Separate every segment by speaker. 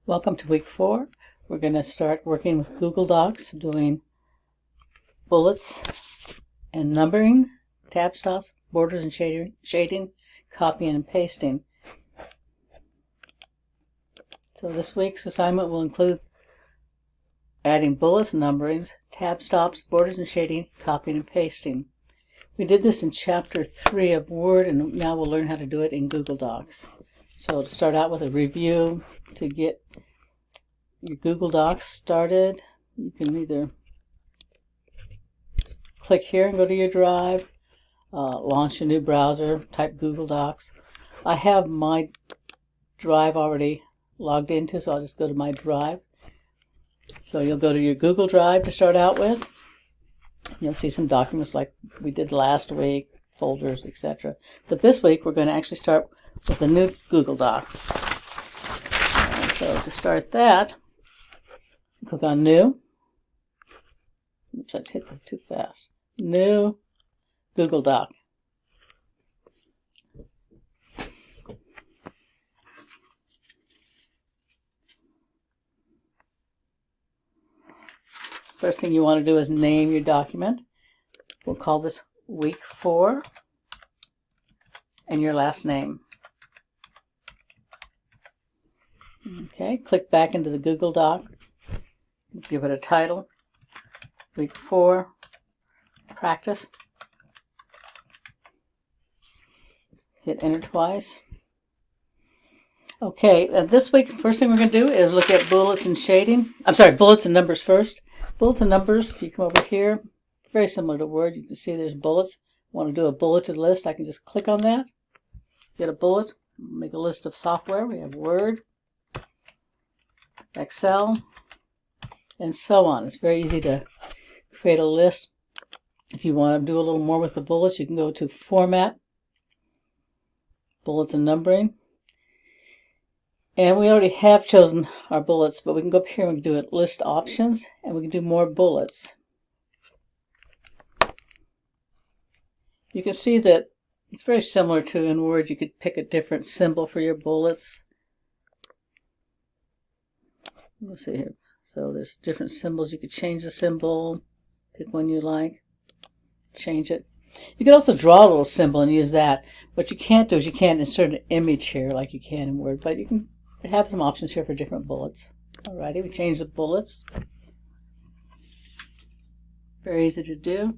Speaker 1: Welcome to week 4. We're going to start working with Google Docs, doing bullets and numbering, tab stops, borders and shading, copying and pasting. So this week's assignment will include adding bullets, numberings, tab stops, borders and shading, copying and pasting. We did this in chapter 3 of Word, and now we'll learn how to do it in Google Docs. So to start out with a review, to get your Google Docs started, you can either click here and go to your drive, launch a new browser, type Google Docs. I have my drive already logged into, so I'll just go to my drive. So you'll go to your Google Drive to start out with. You'll see some documents like we did last week, folders, etc. But this week we're going to actually start with a new Google Doc. And so to start that, click on New. Oops, I hit that too fast. New Google Doc. First thing you want to do is name your document. We'll call this week 4 and your last name. Okay, click back into the Google Doc. Give it a title. Week 4 practice. Hit enter twice. Okay, this week, first thing we're going to do is look at bullets and shading. Bullets and numbers first. Bullets and numbers, if you come over here, very similar to Word. You can see there's bullets. Want to do a bulleted list, I can just click on that. Get a bullet, make a list of software. We have Word, Excel, and so on. It's very easy to create a list. If you want to do a little more with the bullets, you can go to Format, Bullets and Numbering. And we already have chosen our bullets, but we can go up here and we can do it List Options, and we can do more bullets. You can see that it's very similar to in Word. You could pick a different symbol for your bullets. Let's see here. So there's different symbols. You could change the symbol, pick one you like, change it. You could also draw a little symbol and use that. What you can't do is you can't insert an image here like you can in Word, but you can have some options here for different bullets. Alrighty, we change the bullets. Very easy to do.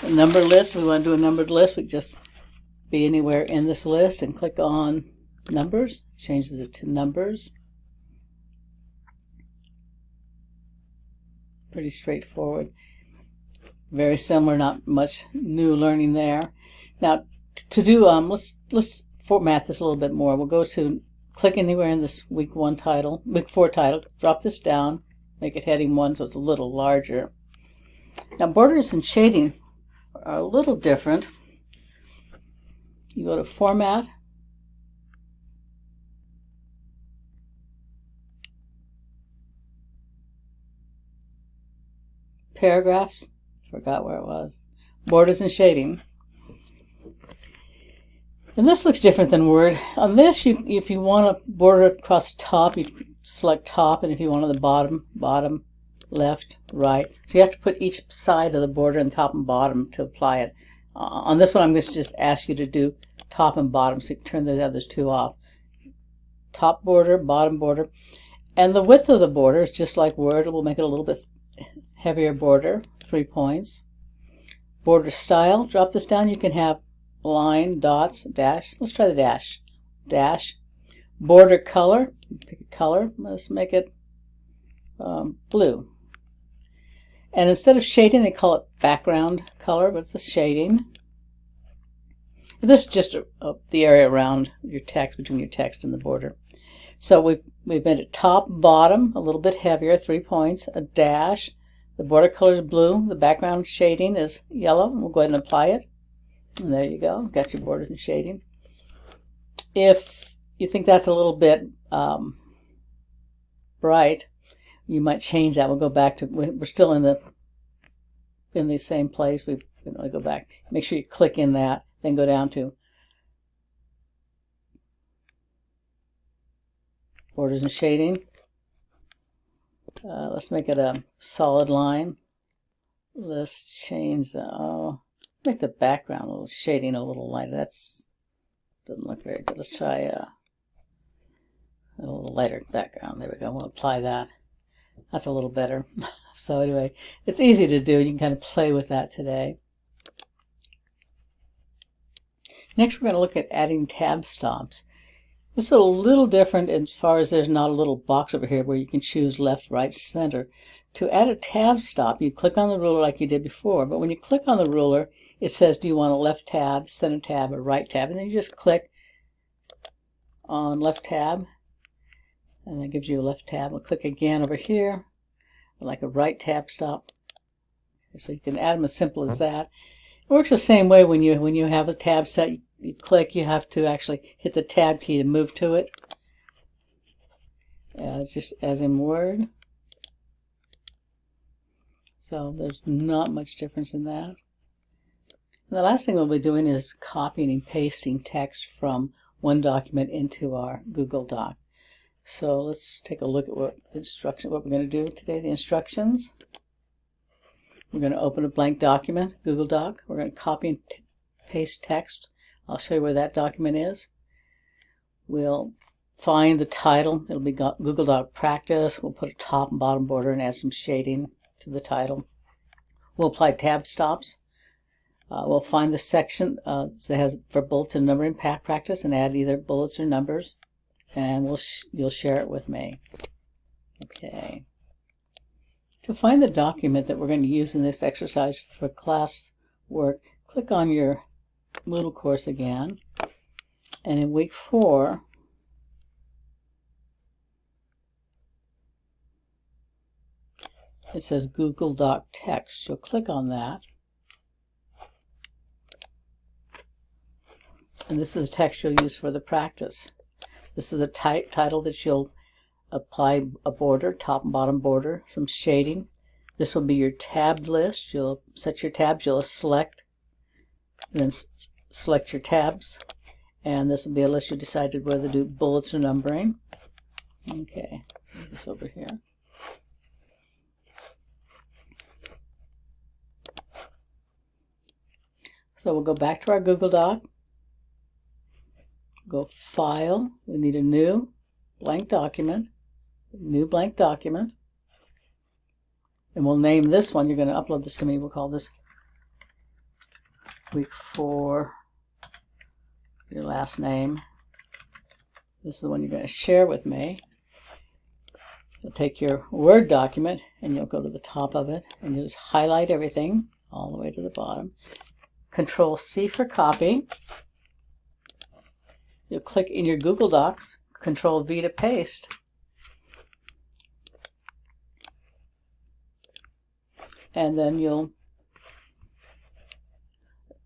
Speaker 1: A number list, we want to do a numbered list. We just be anywhere in this list and click on numbers, changes it to numbers. Pretty straightforward. Very similar, not much new learning there. Now to do, let's format this a little bit more. We'll go to click anywhere in this week 4 title, drop this down, make it heading 1 so it's a little larger. Now borders and shading are a little different. You go to Format, Paragraphs, forgot where it was, Borders and Shading. And this looks different than Word. On this, if you want a border across the top, you select top, and if you want on the bottom, left, right. So you have to put each side of the border and top and bottom to apply it. On this one, I'm going to just ask you to do top and bottom, so you can turn the others two off. Top border, bottom border. And the width of the border is just like Word. We'll make it a little bit heavier border, 3 points. Border style, drop this down. You can have line, dots, dash. Let's try the dash. Dash. Border color, pick a color. Let's make it blue. And instead of shading, they call it background color, but it's a shading. And this is just the area around your text, between your text and the border. So we've made it top, bottom, a little bit heavier, 3 points, a dash. The border color is blue. The background shading is yellow. We'll go ahead and apply it. And there you go. Got your borders and shading. If you think that's a little bit bright, you might change that. We'll go back to, we're still in the same place. We go back. Make sure you click in that. then go down to borders and shading. Let's make it a solid line. Let's change the, make the background a little shading a little lighter. That's doesn't look very good. Let's try a little lighter background. There we go. We'll apply that. That's a little better. So anyway, it's easy to do. You can kind of play with that today. Next, we're going to look at adding tab stops. This is a little different as far as there's not a little box over here where you can choose left, right, center. To add a tab stop, you click on the ruler like you did before, but when you click on the ruler, it says, do you want a left tab, center tab, or right tab? And then you just click on left tab, and that gives you a left tab. We'll click again over here, like a right tab stop. So you can add them as simple as that. It works the same way when you have a tab set. You click, you have to actually hit the tab key to move to it. Just as in Word. So there's not much difference in that. And the last thing we'll be doing is copying and pasting text from one document into our Google Doc. So let's take a look at what we're going to do today. The instructions. We're going to open a blank document, Google Doc. We're going to copy and paste text. I'll show you where that document is. We'll find the title. It'll be Google Doc Practice. We'll put a top and bottom border and add some shading to the title. We'll apply tab stops. We'll find the section that has for bullets and numbering practice and add either bullets or numbers. And you'll share it with me. Okay. To find the document that we're going to use in this exercise for class work, click on your Moodle course again. And in week 4, it says Google Doc Text. You'll click on that. And this is the text you'll use for the practice. This is a title that you'll apply a border, top and bottom border, some shading. This will be your tabbed list. You'll set your tabs. You'll select, and then select your tabs. And this will be a list you decided whether to do bullets or numbering. Okay, move this over here. So we'll go back to our Google Doc. Go File. We need a new blank document. New blank document. And we'll name this one. You're going to upload this to me. We'll call this week 4. Your last name. This is the one you're going to share with me. You'll take your Word document and you'll go to the top of it and you'll just highlight everything all the way to the bottom. Control C for copy. You'll click in your Google Docs, Control V to paste. And then you'll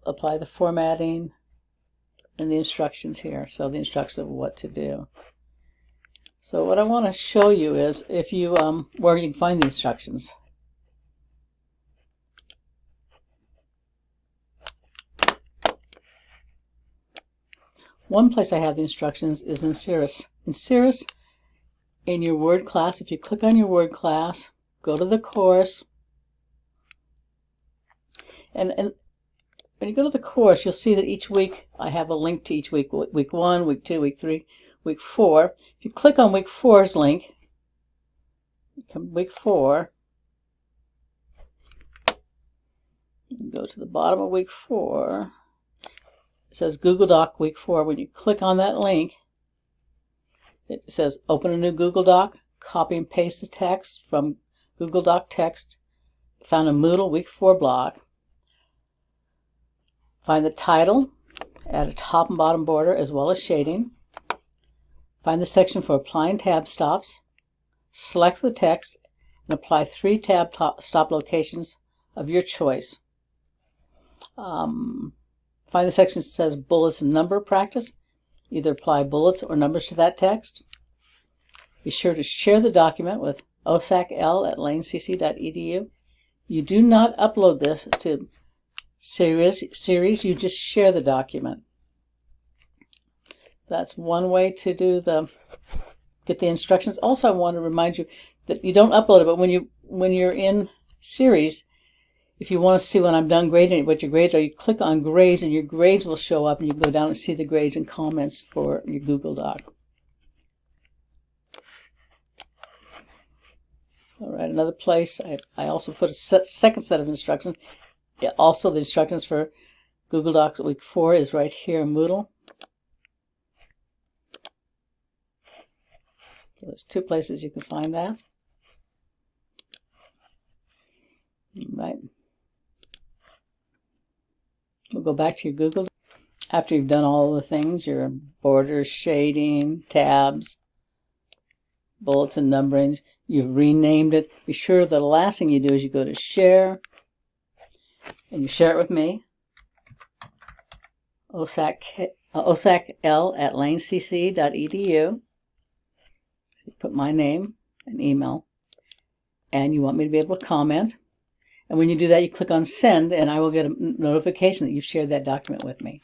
Speaker 1: apply the formatting and the instructions here. So the instructions of what to do. So what I want to show you is if you where you can find the instructions. One place I have the instructions is in Cirrus. In Cirrus, in your Word class, if you click on your Word class, go to the course, and when you go to the course, you'll see that each week I have a link to each week. Week 1, week 2, week 3, week 4. If you click on week 4's link, come week 4, you go to the bottom of week 4. It says Google Doc week 4. When you click on that link, it says open a new Google Doc, copy and paste the text from Google Doc Text, found a Moodle week 4 block. Find the title, add a top and bottom border as well as shading. Find the section for applying tab stops. Select the text and apply 3 tab stop locations of your choice. Find the section that says bullets and number practice. Either apply bullets or numbers to that text. Be sure to share the document with osacl@lanecc.edu. You do not upload this to series, you just share the document. That's one way to get the instructions. Also, I want to remind you that you don't upload it, but when you're in series, if you want to see when I'm done grading what your grades are, you click on grades and your grades will show up, and you can go down and see the grades and comments for your Google Doc. All right, another place, I also put a second set of instructions. Yeah, also, the instructions for Google Docs week 4 is right here in Moodle. So there's 2 places you can find that. Right. We'll go back to your Google. After you've done all the things, your borders, shading, tabs, bullets and numbering, you've renamed it. Be sure the last thing you do is you go to share, and you share it with me, osacl@lanecc.edu. So you put my name and email, and you want me to be able to comment. And when you do that, you click on send, and I will get a notification that you've shared that document with me.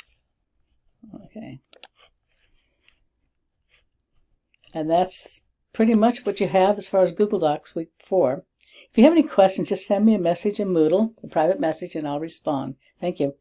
Speaker 1: Okay. And that's pretty much what you have as far as Google Docs week 4. If you have any questions, just send me a message in Moodle, a private message, and I'll respond. Thank you.